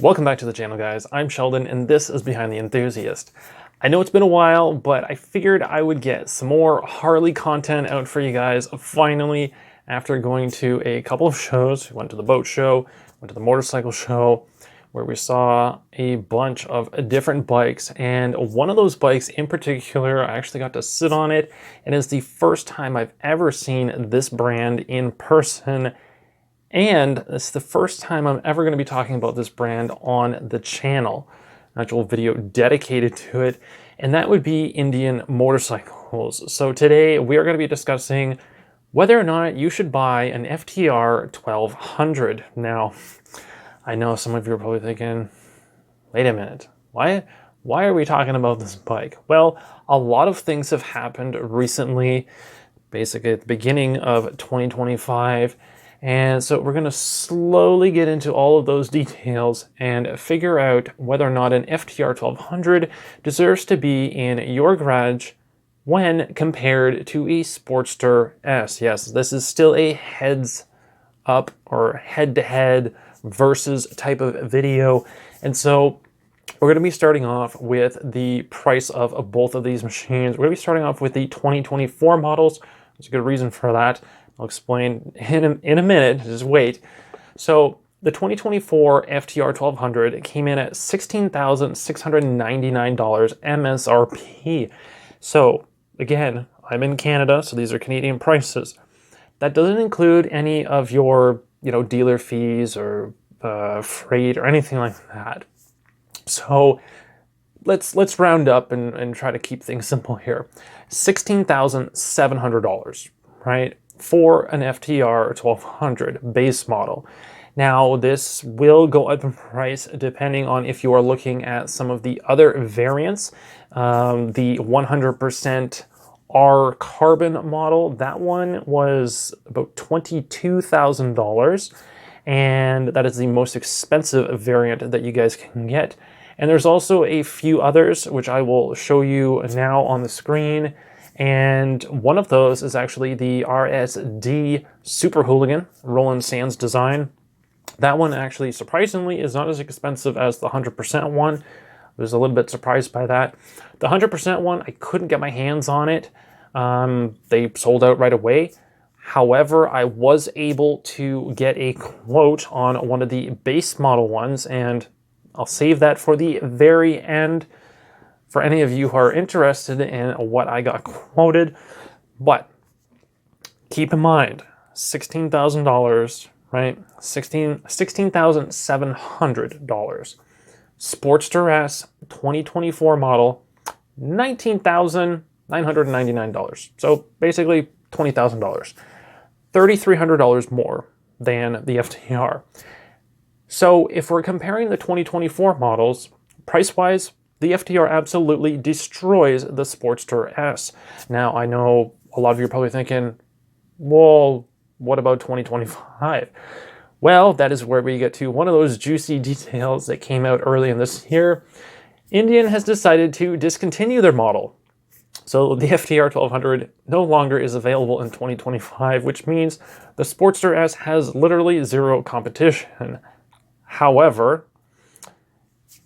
Welcome back to the channel, guys. I'm Sheldon, and this is Behind the Enthusiast. I know it's been a while, but I figured I would get some more Harley content out for you guys finally after going to a couple of shows. We went to the boat show, went to the motorcycle show, where we saw a bunch of different bikes, and one of those bikes in particular, I actually got to sit on it, and it's the first time I've ever seen this brand in person. And it's the first time I'm ever going to be talking about this brand on the channel. An actual video dedicated to it, and that would be Indian motorcycles. So today we are going to be discussing whether or not you should buy an FTR 1200. Now, I know some of you are probably thinking, wait a minute, why are we talking about this bike? Well, a lot of things have happened recently, basically at the beginning of 2025. And so we're going to slowly get into all of those details and figure out whether or not an FTR 1200 deserves to be in your garage when compared to a Sportster S. Yes, this is still a heads up or head-to-head versus type of video. And so we're going to be starting off with the price of both of these machines. We're going to be starting off with the 2024 models. There's a good reason for that. I'll explain in a minute, just wait. So the 2024 FTR 1200 came in at $16,699 MSRP. So again, I'm in Canada, so these are Canadian prices. That doesn't include any of your, dealer fees or freight or anything like that. So let's round up and try to keep things simple here. $16,700, right? For an FTR 1200 base model. Now, this will go up in price depending on if you are looking at some of the other variants. The 100% R carbon model, that one was about $22,000, and that is the most expensive variant that you guys can get. And there's also a few others, which I will show you now on the screen. And one of those is actually the RSD Super Hooligan, Roland Sands design. That one actually, surprisingly, is not as expensive as the 100% one. I was a little bit surprised by that. The 100% one, I couldn't get my hands on it. They sold out right away. However, I was able to get a quote on one of the base model ones, and I'll save that for the very end, for any of you who are interested in what I got quoted. But keep in mind, $16,000, right? $16,700. Sportster S 2024 model, $19,999. So basically $20,000. $3,300 more than the FTR. So if we're comparing the 2024 models, price-wise, the FTR absolutely destroys the Sportster S. Now, I know a lot of you are probably thinking, well, what about 2025? Well, that is where we get to one of those juicy details that came out early in this year. Indian has decided to discontinue their model. So the FTR 1200 no longer is available in 2025, which means the Sportster S has literally zero competition. However,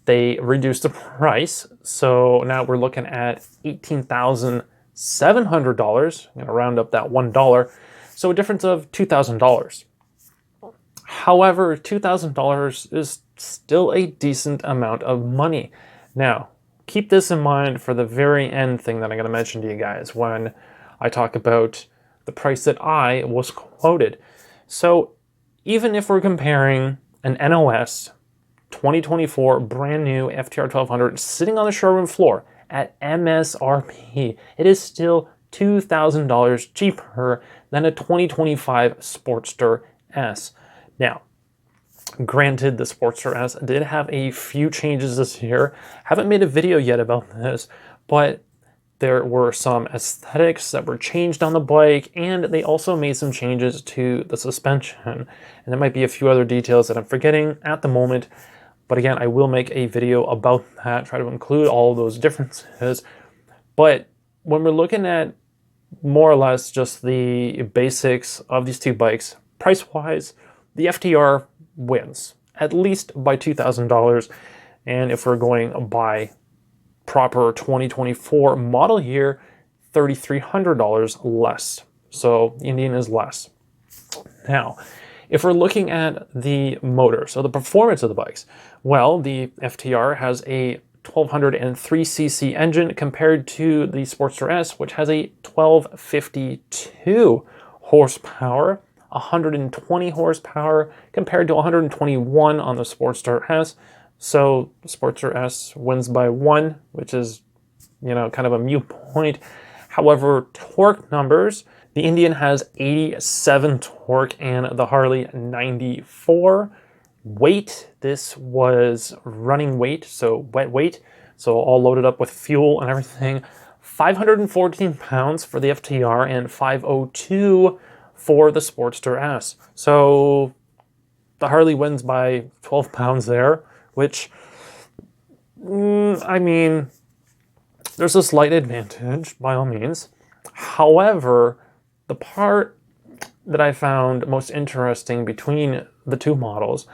they reduced the price, so now we're looking at $18,700. I'm going to round up that $1, so a difference of $2,000. However, $2,000 is still a decent amount of money. Now, keep this in mind for the very end thing that I'm going to mention to you guys when I talk about the price that I was quoted. So even if we're comparing an NOS 2024 brand new FTR 1200 sitting on the showroom floor at MSRP, it is still $2,000 cheaper than a 2025 Sportster S. Now, granted, the Sportster S did have a few changes this year. Haven't made a video yet about this, but there were some aesthetics that were changed on the bike, and they also made some changes to the suspension. And there might be a few other details that I'm forgetting at the moment. But again, I will make a video about that, try to include all of those differences. But when we're looking at more or less just the basics of these two bikes, price-wise, the FTR wins. at least by $2,000. And if we're going by proper 2024 model year, $3,300 less. So Indian is less. Now, if we're looking at the motor, so the performance of the bikes, well, the FTR has a 1203cc engine compared to the Sportster S, which has a 1252 horsepower, 120 horsepower compared to 121 on the Sportster S. So the Sportster S wins by 1, which is, kind of a mute point. However, torque numbers, the Indian has 87 torque and the Harley 94. Weight, this was running weight, so wet weight, so all loaded up with fuel and everything. 514 pounds for the FTR and 502 for the Sportster S. So the Harley wins by 12 pounds there, which, there's a slight advantage by all means. However, the part that I found most interesting between the two models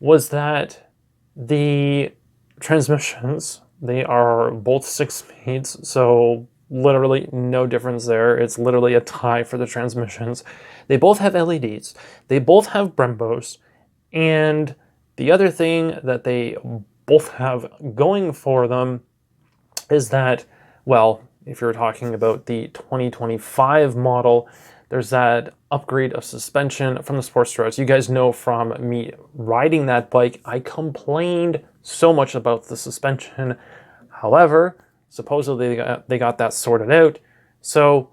was that the transmissions, they are both 6 speeds, so literally no difference there. It's literally a tie for the transmissions. They both have LEDs. They both have Brembos. And the other thing that they both have going for them is that, well, if you're talking about the 2025 model, there's that upgrade of suspension from the Sportster S. You guys know from me riding that bike, I complained so much about the suspension. However, supposedly they got that sorted out. So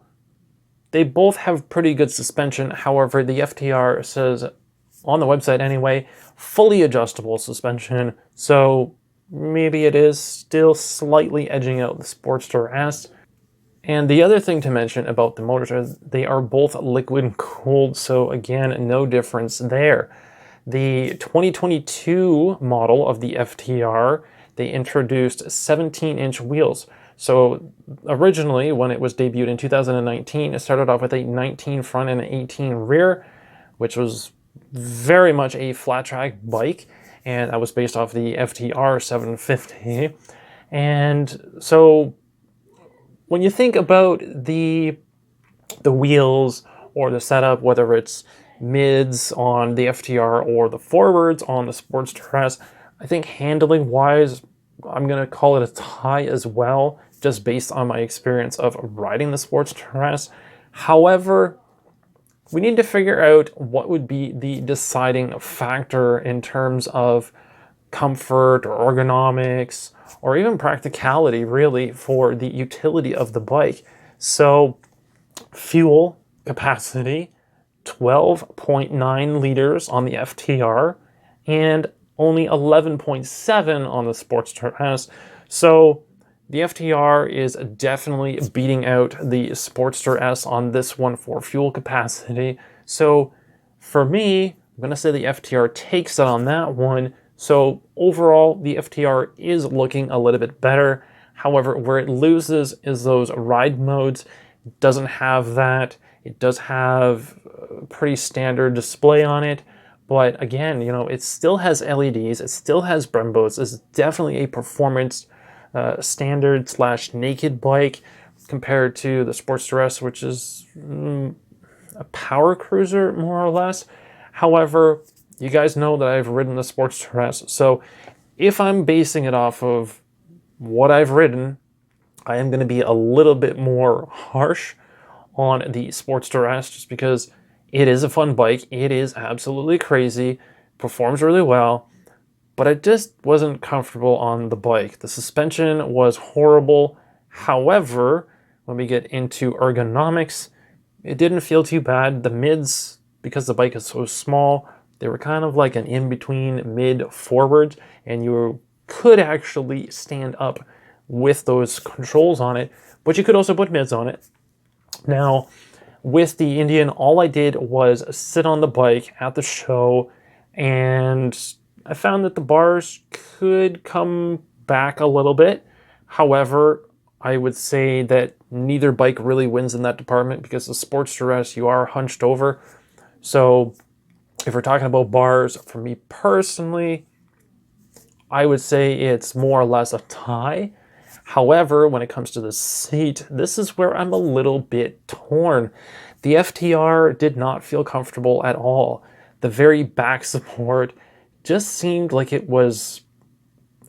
they both have pretty good suspension. However, the FTR says, on the website anyway, fully adjustable suspension. So maybe it is still slightly edging out the Sportster S. And the other thing to mention about the motors is they are both liquid cooled, so again, no difference there. The 2022 model of the FTR, they introduced 17-inch wheels. So originally, when it was debuted in 2019, it started off with a 19 front and an 18 rear, which was very much a flat track bike, and that was based off the FTR 750. And so when you think about the wheels or the setup, whether it's mids on the FTR or the forwards on the Sportster S, I think handling wise, I'm going to call it a tie as well, just based on my experience of riding the Sportster S. However, we need to figure out what would be the deciding factor in terms of comfort or ergonomics or even practicality, really, for the utility of the bike. So fuel capacity, 12.9 liters on the FTR and only 11.7 on the Sportster S. So the FTR is definitely beating out the Sportster S on this one for fuel capacity. So for me, I'm going to say the FTR takes it on that one. So overall, the FTR is looking a little bit better. However, where it loses is those ride modes. It doesn't have that. It does have a pretty standard display on it. But again, it still has LEDs. It still has Brembos. It's definitely a performance standard / naked bike compared to the Sportster S, which is a power cruiser, more or less. However, you guys know that I've ridden the Sportster S, so if I'm basing it off of what I've ridden, I am going to be a little bit more harsh on the Sportster S just because it is a fun bike. It is absolutely crazy, performs really well, but I just wasn't comfortable on the bike. The suspension was horrible. However, when we get into ergonomics, it didn't feel too bad. The mids, because the bike is so small, they were kind of like an in-between mid-forward, and you could actually stand up with those controls on it, but you could also put mids on it. Now, with the Indian, all I did was sit on the bike at the show, and I found that the bars could come back a little bit. However, I would say that neither bike really wins in that department because the Sportster S, you are hunched over. So If we're talking about bars, for me personally, I would say it's more or less a tie. However, when it comes to the seat, this is where I'm a little bit torn. The FTR did not feel comfortable at all. The very back support just seemed like it was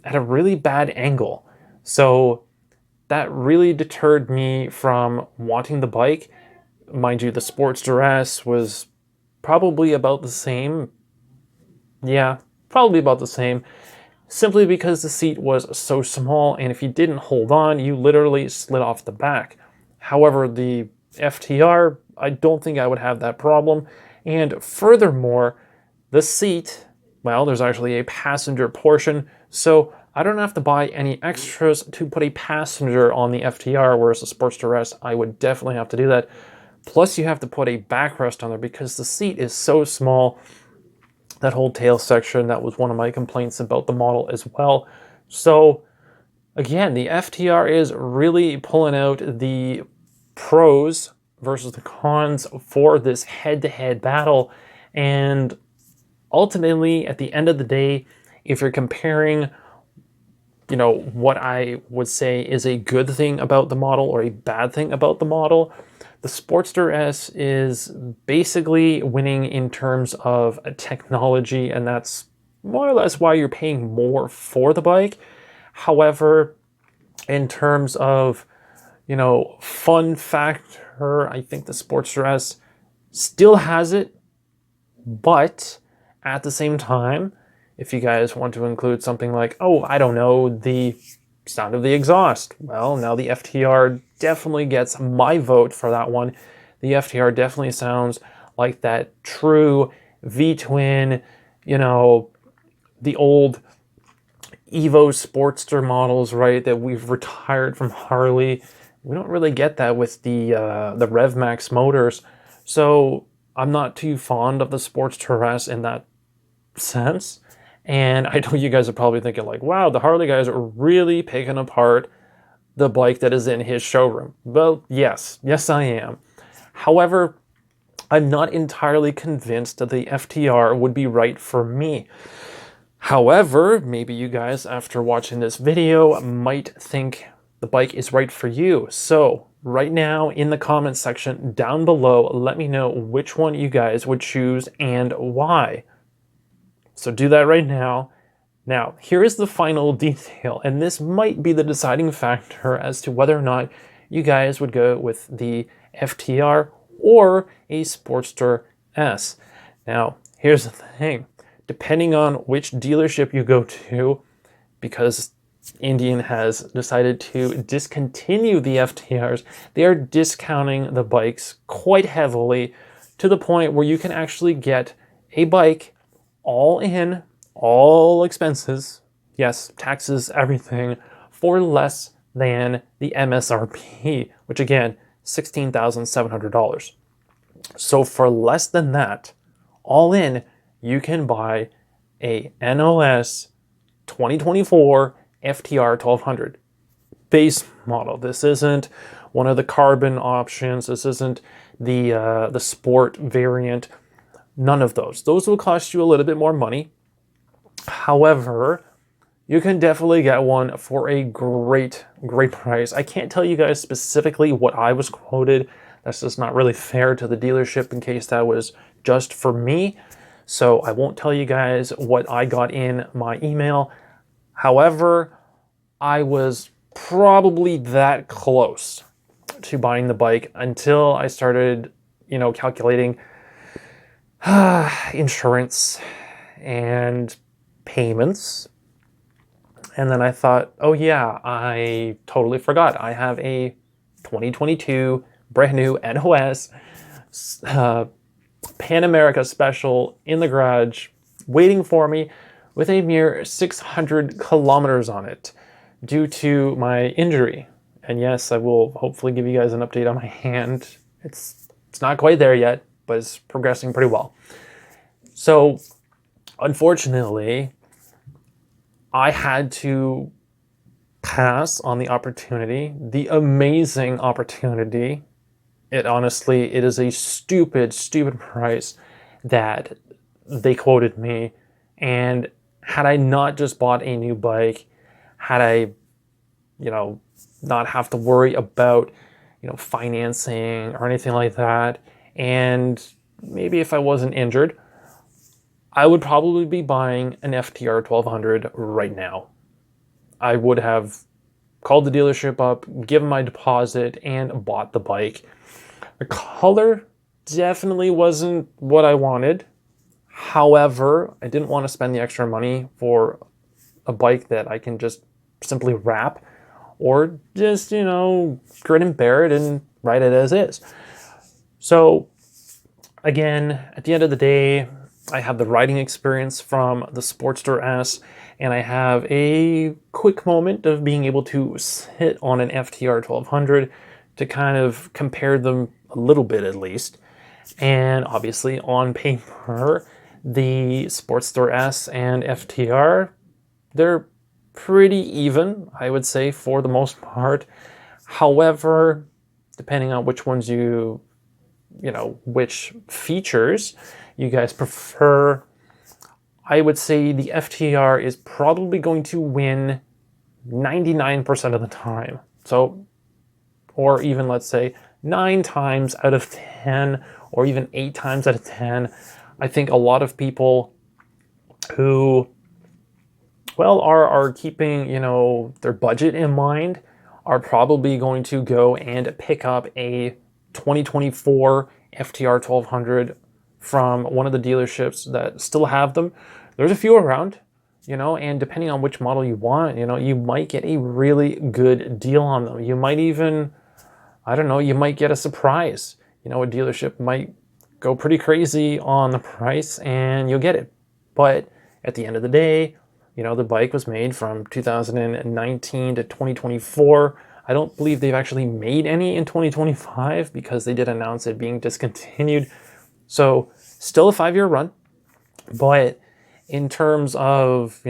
at a really bad angle. So that really deterred me from wanting the bike. Mind you, the Sportster S was probably about the same. Yeah, probably about the same. Simply because the seat was so small, and if you didn't hold on, you literally slid off the back. However, the FTR, I don't think I would have that problem. And furthermore, the seat, well, there's actually a passenger portion, so I don't have to buy any extras to put a passenger on the FTR, whereas the Sportster S, I would definitely have to do that. Plus, you have to put a backrest on there because the seat is so small. That whole tail section, that was one of my complaints about the model as well. So again, the FTR is really pulling out the pros versus the cons for this head-to-head battle. And ultimately, at the end of the day, if you're comparing, what I would say is a good thing about the model or a bad thing about the model, the Sportster S is basically winning in terms of technology, and that's more or less why you're paying more for the bike. However, in terms of, fun factor, I think the Sportster S still has it, but at the same time, if you guys want to include something like, I don't know, the sound of the exhaust, well, now the FTR definitely gets my vote for that one. The FTR definitely sounds like that true V-twin, the old Evo Sportster models, right, that we've retired from Harley. We don't really get that with the RevMax motors. So I'm not too fond of the Sportster S in that sense. And I know you guys are probably thinking like, wow, the Harley guys are really picking apart the bike that is in his showroom. Well, yes, I am. However, I'm not entirely convinced that the FTR would be right for me. However, maybe you guys, after watching this video, might think the bike is right for you. So right now in the comments section down below, let me know which one you guys would choose and why. So do that right now. Now, here is the final detail, and this might be the deciding factor as to whether or not you guys would go with the FTR or a Sportster S. Now, here's the thing. Depending on which dealership you go to, because Indian has decided to discontinue the FTRs, they are discounting the bikes quite heavily to the point where you can actually get a bike all in, all expenses, yes, taxes, everything, for less than the MSRP, which again, $16,700. So for less than that, all in, you can buy a NOS 2024 FTR 1200 base model. This isn't one of the carbon options. This isn't the sport variant. None of those. Those will cost you a little bit more money. However, you can definitely get one for a great price. I can't tell you guys specifically what I was quoted. That's just not really fair to the dealership in case that was just for me. So I won't tell you guys what I got in my email. However, I was probably that close to buying the bike until I started, calculating insurance and payments. And then I thought, oh yeah, I totally forgot. I have a 2022 brand new NOS Pan America Special in the garage waiting for me with a mere 600 kilometers on it due to my injury. And yes, I will hopefully give you guys an update on my hand. It's not quite there yet, but it's progressing pretty well. So unfortunately, I had to pass on the opportunity, the amazing opportunity. It is a stupid price that they quoted me. And had I not just bought a new bike, had I, not have to worry about, financing or anything like that, and maybe if I wasn't injured, I would probably be buying an FTR 1200 right now. I would have called the dealership up, given my deposit, and bought the bike. The color definitely wasn't what I wanted. However, I didn't want to spend the extra money for a bike that I can just simply wrap or just, grit and bear it and ride it as is. So again, at the end of the day, I have the riding experience from the Sportster S, and I have a quick moment of being able to sit on an FTR 1200 to kind of compare them a little bit at least. And obviously on paper, the Sportster S and FTR, they're pretty even, I would say, for the most part. However, depending on which ones which features you guys prefer, I would say the FTR is probably going to win 99% of the time. So, or even let's say 9 times out of 10, or even 8 times out of 10. I think a lot of people who, are keeping, their budget in mind are probably going to go and pick up a 2024 FTR 1200 from one of the dealerships that still have them. There's a few around, and depending on which model you want, you might get a really good deal on them. You might even, you might get a surprise. A dealership might go pretty crazy on the price and you'll get it. But at the end of the day, the bike was made from 2019 to 2024. I don't believe they've actually made any in 2025 because they did announce it being discontinued. So still a 5-year run, but in terms of,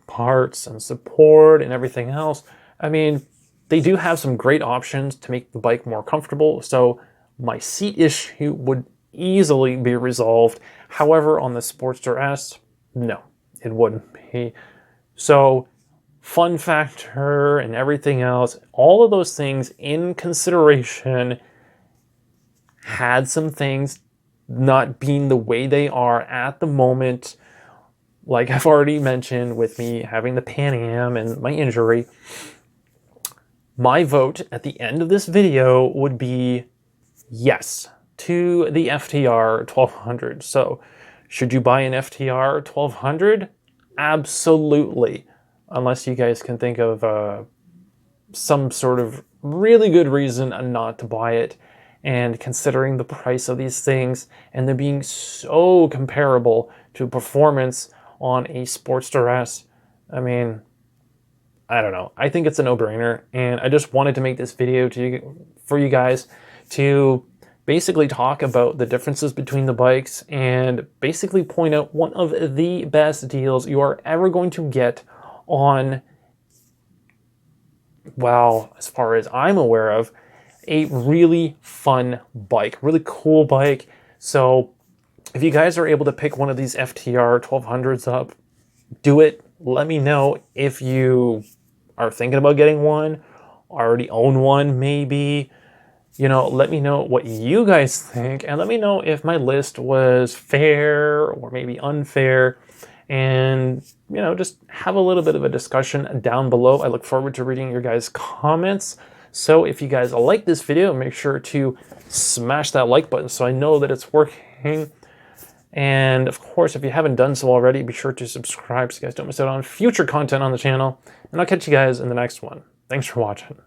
parts and support and everything else, they do have some great options to make the bike more comfortable. So my seat issue would easily be resolved. However, on the Sportster S, no, it wouldn't be. So fun factor and everything else, all of those things in consideration, had some things not being the way they are at the moment, like I've already mentioned with me having the Pan Am and my injury. My vote at the end of this video would be yes to the FTR 1200. So should you buy an FTR 1200? Absolutely. Unless you guys can think of some sort of really good reason not to buy it. And considering the price of these things and them being so comparable to performance on a Sportster S, I don't know. I think it's a no-brainer, and I just wanted to make this video for you guys to basically talk about the differences between the bikes and basically point out one of the best deals you are ever going to get on, well, as far as I'm aware of, a really fun bike, really cool bike. So if you guys are able to pick one of these FTR 1200s up, do it. Let me know if you are thinking about getting one, already own one maybe. Let me know what you guys think, and let me know if my list was fair or maybe unfair, and just have a little bit of a discussion down below. I look forward to reading your guys' comments. So if you guys like this video, make sure to smash that like button so I know that it's working. And of course, if you haven't done so already, be sure to subscribe so you guys don't miss out on future content on the channel. And I'll catch you guys in the next one. Thanks for watching.